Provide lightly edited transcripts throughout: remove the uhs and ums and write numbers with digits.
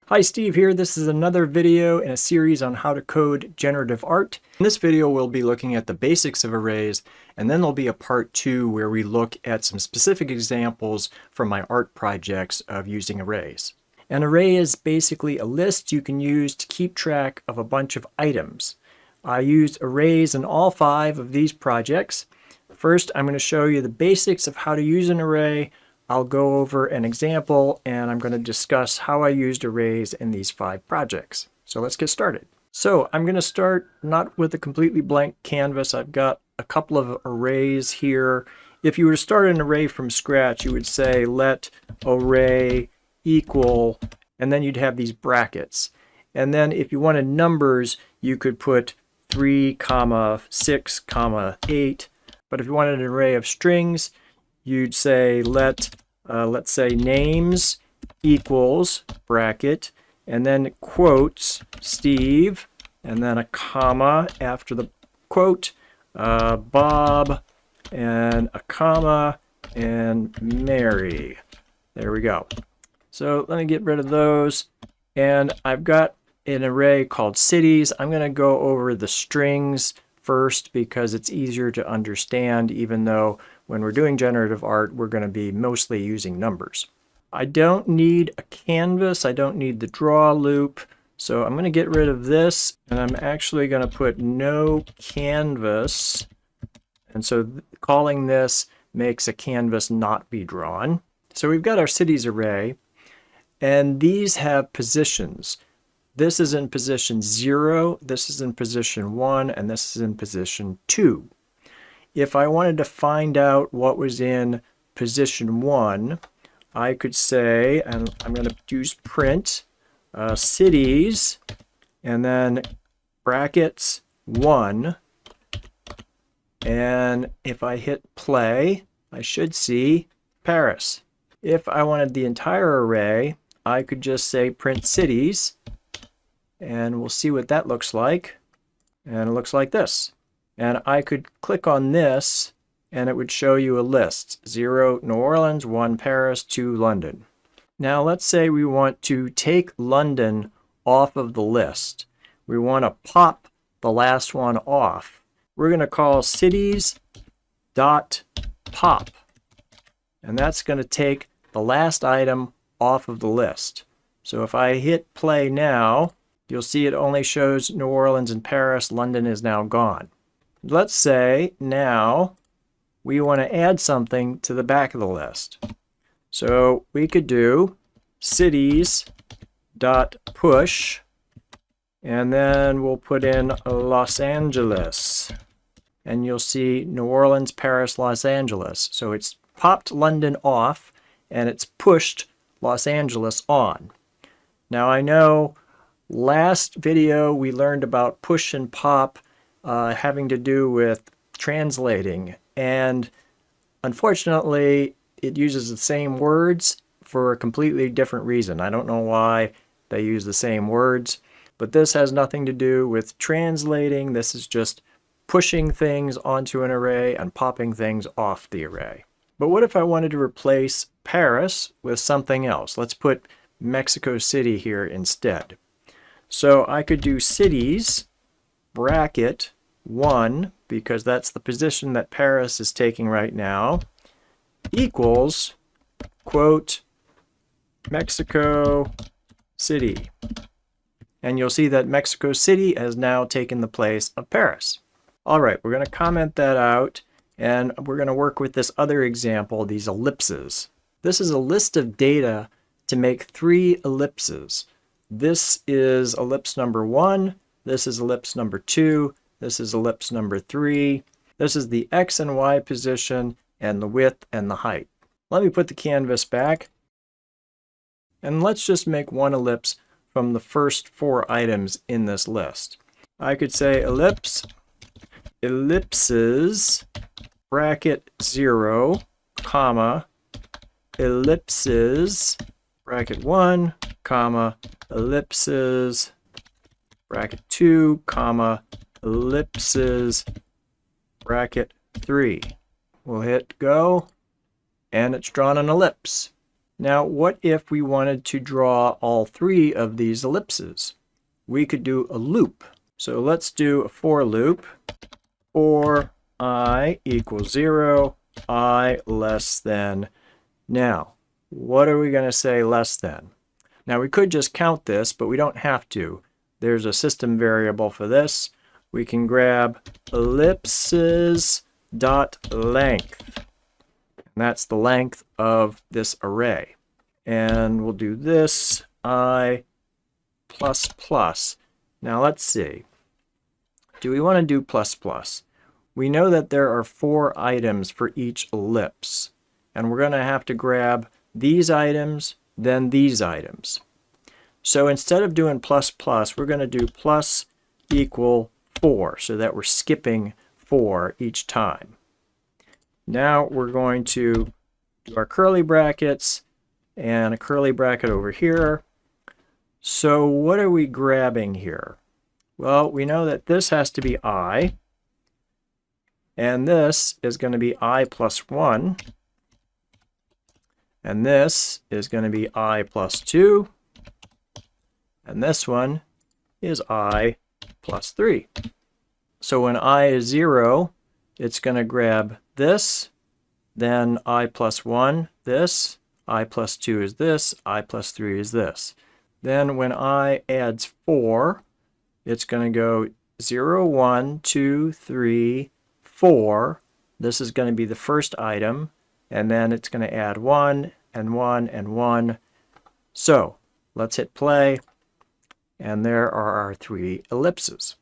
Hi, Steve here. This is another video in a series on how to code generative art. In this video, we'll be looking at the basics of arrays, and then there'll be a part 2 where we look at some specific examples from my art projects of using arrays. An array is basically a list you can use to keep track of a bunch of items. I used arrays in all 5 of these projects. First, I'm going to show you the basics of how to use an array. I'll go over an example and I'm going to discuss how I used arrays in these 5 projects. So let's get started. So I'm going to start not with a completely blank canvas. I've got a couple of arrays here. If you were to start an array from scratch, you would say let array equal, and then you'd have these brackets. And then if you wanted numbers, you could put 3, 6, 8. But if you wanted an array of strings, you'd say let's say names equals bracket, and then quotes Steve, and then a comma after the quote, Bob, and a comma, and Mary. There we go. So let me get rid of those. And I've got an array called cities. I'm going to go over the strings first because it's easier to understand, even though when we're doing generative art, we're going to be mostly using numbers. I don't need a canvas. I don't need the draw loop. So I'm going to get rid of this, and I'm actually going to put no canvas. And so calling this makes a canvas not be drawn. So we've got our cities array, and these have positions. This is in position 0, this is in position 1, and this is in position 2. If I wanted to find out what was in position 1, I could say, and I'm going to use print, cities, and then brackets 1. And if I hit play, I should see Paris. If I wanted the entire array, I could just say print cities, and we'll see what that looks like. And it looks like this. And I could click on this and it would show you a list. 0 New Orleans, 1 Paris, 2 London. Now let's say we want to take London off of the list. We want to pop the last one off. We're going to call cities.pop. And that's going to take the last item off of the list. So if I hit play now, you'll see it only shows New Orleans and Paris. London is now gone. Let's say now we want to add something to the back of the list. So we could do cities.push, and then we'll put in Los Angeles. And you'll see New Orleans, Paris, Los Angeles. So it's popped London off, and it's pushed Los Angeles on. Now I know last video we learned about push and pop having to do with translating, and unfortunately it uses the same words for a completely different reason. I don't know why they use the same words, but this has nothing to do with translating. This is just pushing things onto an array and popping things off the array. But what if I wanted to replace Paris with something else? Let's put Mexico City here instead. So I could do cities, bracket 1, because that's the position that Paris is taking right now, equals, quote, Mexico City. And you'll see that Mexico City has now taken the place of Paris. All right, we're going to comment that out, and we're going to work with this other example, these ellipses. This is a list of data to make 3 ellipses. This is ellipse number 1, this is ellipse number 2, this is ellipse number 3. This is the X and Y position and the width and the height. Let me put the canvas back. And let's just make one ellipse from the first 4 items in this list. I could say ellipses, bracket 0, comma, ellipses, bracket 1, comma, ellipses, bracket 2, comma, ellipses, bracket 3. We'll hit go, and it's drawn an ellipse. Now, what if we wanted to draw all three of these ellipses? We could do a loop. So let's do a for loop. For I equals 0, I less than. Now, what are we going to say less than? Now, we could just count this, but we don't have to. There's a system variable for this. We can grab ellipses dot length. And that's the length of this array. And we'll do this, I plus plus. Now let's see. Do we want to do plus plus? We know that there are 4 items for each ellipse. And we're going to have to grab these items, then these items. So instead of doing plus plus, we're going to do plus equal 4, so that we're skipping 4 each time. Now we're going to do our curly brackets and a curly bracket over here. So what are we grabbing here? Well, we know that this has to be I, and this is going to be I plus 1, and this is going to be I plus 2, and this one is I plus 3. So when I is 0, it's going to grab this, then I plus 1, this, I plus 2 is this, I plus 3 is this. Then when I adds 4, it's going to go 0, 1, 2, 3, 4. This is going to be the first item, and then it's going to add 1 and 1 and 1. So let's hit play, and there are our 3 ellipses.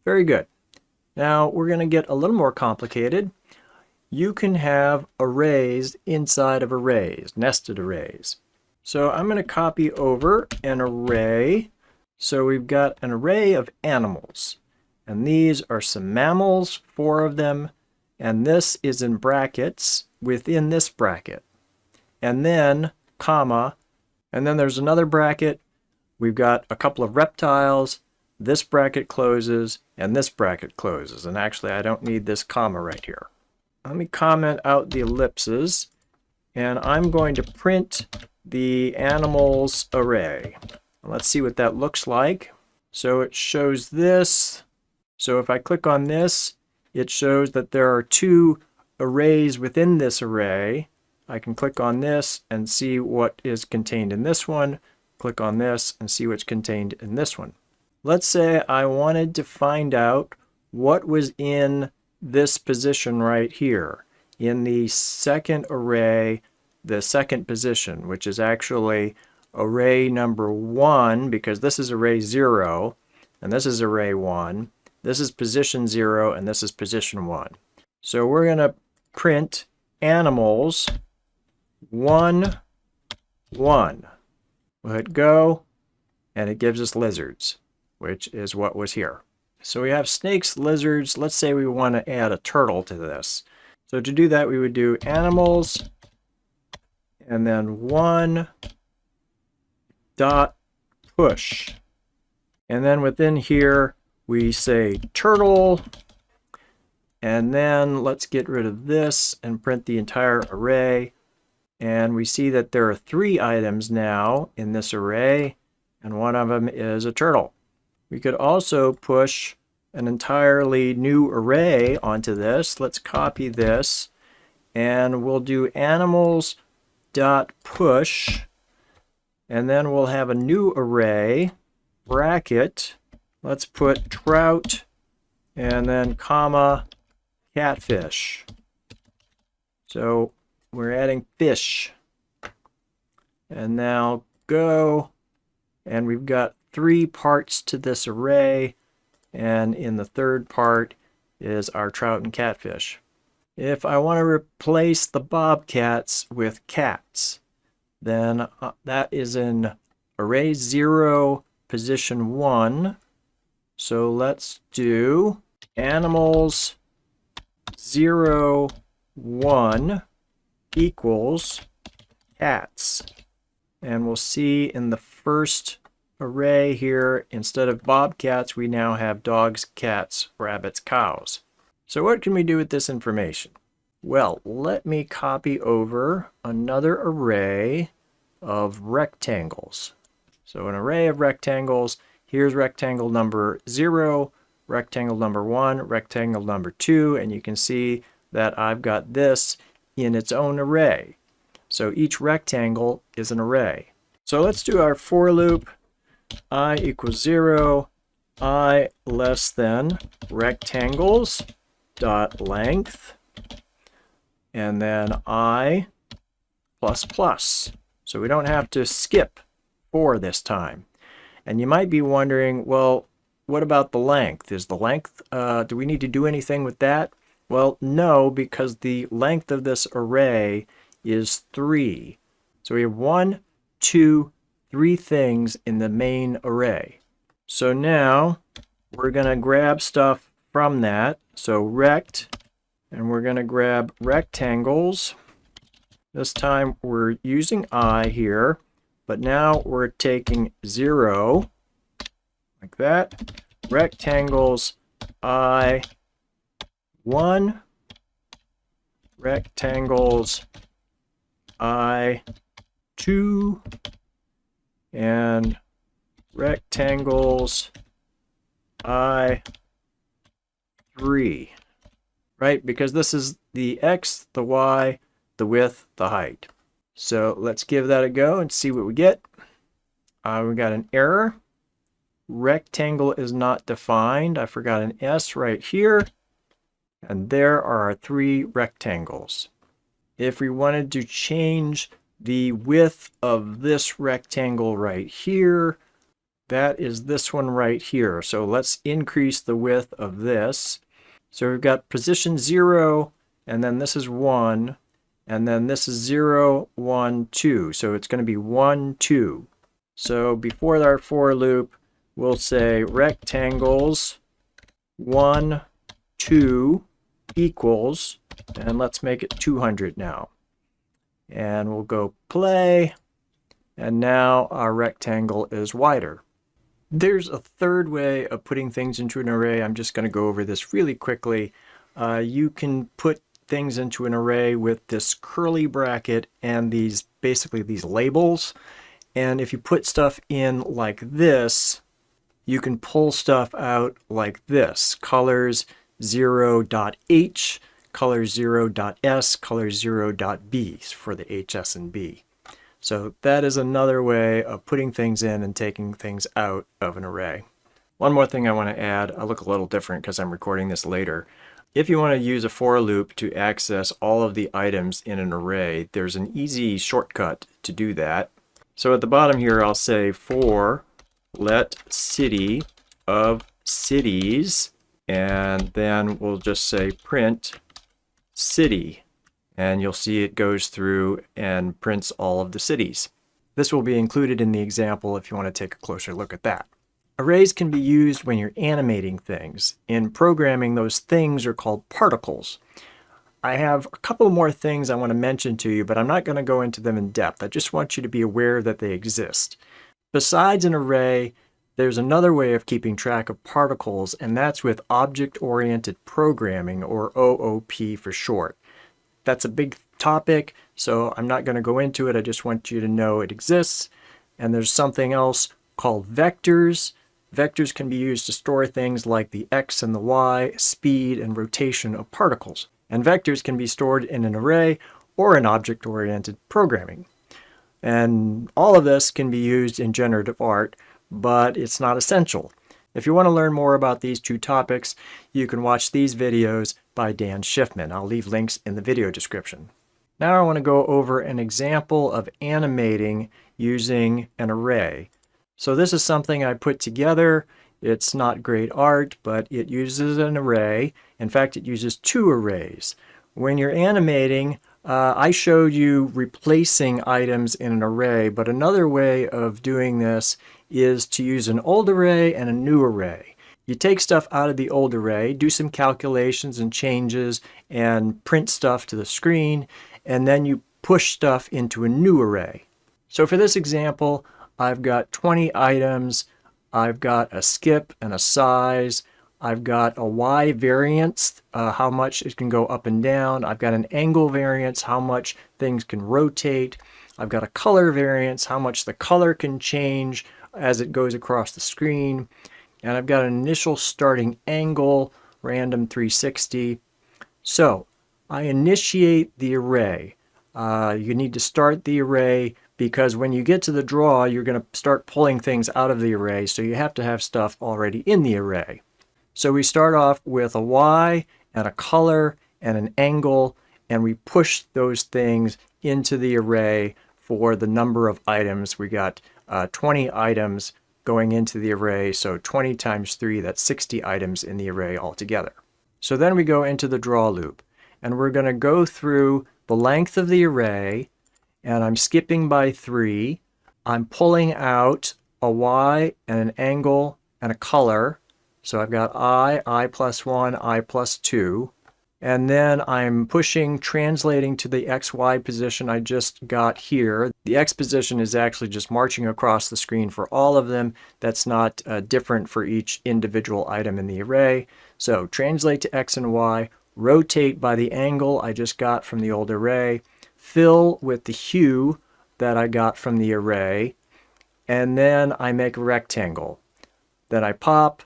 Very good. Now we're going to get a little more complicated. You can have arrays inside of arrays, nested arrays. So I'm going to copy over an array. So we've got an array of animals. And these are some mammals, 4 of them. And this is in brackets within this bracket. And then, comma, and then there's another bracket. We've got a couple of reptiles. This bracket closes, and this bracket closes. And actually, I don't need this comma right here. Let me comment out the ellipses, and I'm going to print the animals array. Let's see what that looks like. So it shows this. So if I click on this, it shows that there are 2 arrays within this array. I can click on this and see what is contained in this one. Click on this and see what's contained in this one. Let's say I wanted to find out what was in this position right here, in the second array, the second position, which is actually array number 1, because this is array 0, and this is array 1. This is position 0, and this is position 1. So we're going to print animals 1, 1. We'll hit go, and it gives us lizards, which is what was here. So we have snakes, lizards. Let's say we want to add a turtle to this. So to do that, we would do animals, and then 1 dot push. And then within here, we say turtle. And then let's get rid of this and print the entire array. And we see that there are 3 items now in this array, and one of them is a turtle. We could also push an entirely new array onto this. Let's copy this, and we'll do animals dot push, and then we'll have a new array, bracket. Let's put trout, and then comma, catfish. So we're adding fish. And now go, and we've got 3 parts to this array, and in the third part is our trout and catfish. If I want to replace the bobcats with cats, then that is in array 0, position 1. So let's do animals 0, 1 equals cats. And we'll see in the first array here, instead of bobcats, we now have dogs, cats, rabbits, cows. So what can we do with this information? Well, let me copy over another array. of rectangles. So an array of rectangles. Here's rectangle number 0, rectangle number 1, rectangle number 2, and you can see that I've got this in its own array. So each rectangle is an array. So let's do our for loop. I equals 0, I less than rectangles dot length, and then I plus plus. So we don't have to skip 4 this time. And you might be wondering, well, what about the length? Is the length, do we need to do anything with that? Well, no, because the length of this array is 3. So we have 1, 2, 3 things in the main array. So now we're going to grab stuff from that. So rect, and we're going to grab rectangles. This time we're using I here, but now we're taking 0, like that. Rectangles I 1, rectangles I 2, and rectangles I 3, right? Because this is the X, the Y, the width, the height. So let's give that a go and see what we get. We got an error. Rectangle is not defined. I forgot an S right here. And there are our 3 rectangles. If we wanted to change the width of this rectangle right here, that is this one right here. So let's increase the width of this. So we've got position 0, and then this is 1, and then this is 0, 1, 2. So it's going to be 1, 2. So before our for loop, we'll say rectangles 1, 2 equals, and let's make it 200 now. And we'll go play, and now our rectangle is wider. There's a third way of putting things into an array. I'm just going to go over this really quickly. You can put things into an array with this curly bracket and these basically these labels. And if you put stuff in like this, you can pull stuff out like this. Colors 0.h, colors 0.s, colors 0.b for the h, s, and b. So that is another way of putting things in and taking things out of an array. One more thing I want to add, I look a little different because I'm recording this later. If you want to use a for loop to access all of the items in an array, there's an easy shortcut to do that. So at the bottom here, I'll say for let city of cities, and then we'll just say print city. And you'll see it goes through and prints all of the cities. This will be included in the example if you want to take a closer look at that. Arrays can be used when you're animating things. In programming, those things are called particles. I have a couple more things I want to mention to you, but I'm not going to go into them in depth. I just want you to be aware that they exist. Besides an array, there's another way of keeping track of particles, and that's with object-oriented programming, or OOP for short. That's a big topic, so I'm not going to go into it. I just want you to know it exists. And there's something else called vectors. Vectors can be used to store things like the x and the y, speed and rotation of particles. And vectors can be stored in an array or in object-oriented programming. And all of this can be used in generative art, but it's not essential. If you want to learn more about these two topics, you can watch these videos by Dan Schiffman. I'll leave links in the video description. Now I want to go over an example of animating using an array. So this is something I put together. It's not great art, but it uses an array. In fact, it uses 2 arrays. When you're animating, I showed you replacing items in an array, but another way of doing this is to use an old array and a new array. You take stuff out of the old array, do some calculations and changes, and print stuff to the screen, and then you push stuff into a new array. So for this example, I've got 20 items, I've got a skip and a size, I've got a Y variance, how much it can go up and down, I've got an angle variance, how much things can rotate, I've got a color variance, how much the color can change as it goes across the screen. And I've got an initial starting angle, random 360. So I initiate the array. You need to start the array because when you get to the draw, you're going to start pulling things out of the array. So you have to have stuff already in the array. So we start off with a Y and a color and an angle, and we push those things into the array for the number of items. We got 20 items going into the array, so 20 times 3, that's 60 items in the array altogether. So then we go into the draw loop, and we're going to go through the length of the array, and I'm skipping by 3. I'm pulling out a Y and an angle and a color. So I've got I plus 1, I plus 2. And then I'm pushing, translating to the XY position I just got here. The X position is actually just marching across the screen for all of them. That's not different for each individual item in the array. So translate to X and Y, rotate by the angle I just got from the old array, fill with the hue that I got from the array, and then I make a rectangle. Then I pop,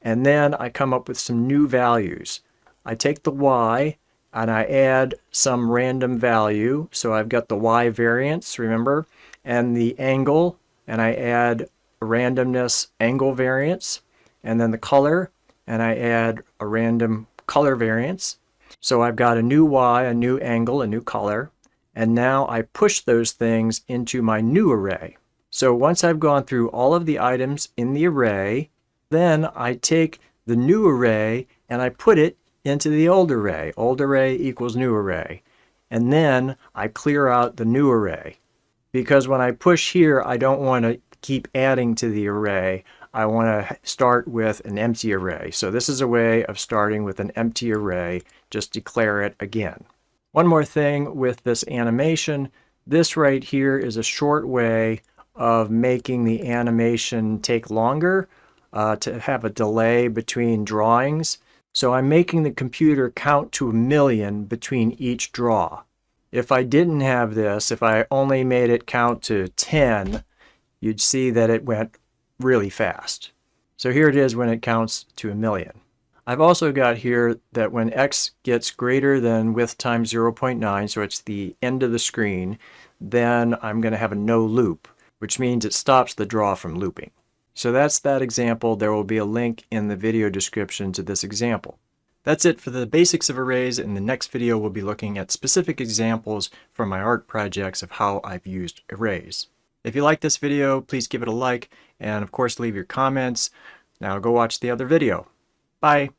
and then I come up with some new values. I take the Y and I add some random value. So I've got the Y variance, remember, and the angle, and I add a randomness angle variance, and then the color, and I add a random color variance. So I've got a new Y, a new angle, a new color, and now I push those things into my new array. So once I've gone through all of the items in the array, then I take the new array and I put it into the old array. Old array equals new array. And then I clear out the new array. Because when I push here, I don't want to keep adding to the array. I want to start with an empty array. So this is a way of starting with an empty array. Just declare it again. One more thing with this animation. This right here is a short way of making the animation take longer, to have a delay between drawings. So I'm making the computer count to 1,000,000 between each draw. If I didn't have this, if I only made it count to 10, you'd see that it went really fast. So here it is when it counts to 1,000,000. I've also got here that when x gets greater than width times 0.9, so it's the end of the screen, then I'm going to have a no loop, which means it stops the draw from looping. So that's that example. There will be a link in the video description to this example. That's it for the basics of arrays. In the next video, we'll be looking at specific examples from my art projects of how I've used arrays. If you like this video, please give it a like, and of course leave your comments. Now go watch the other video. Bye.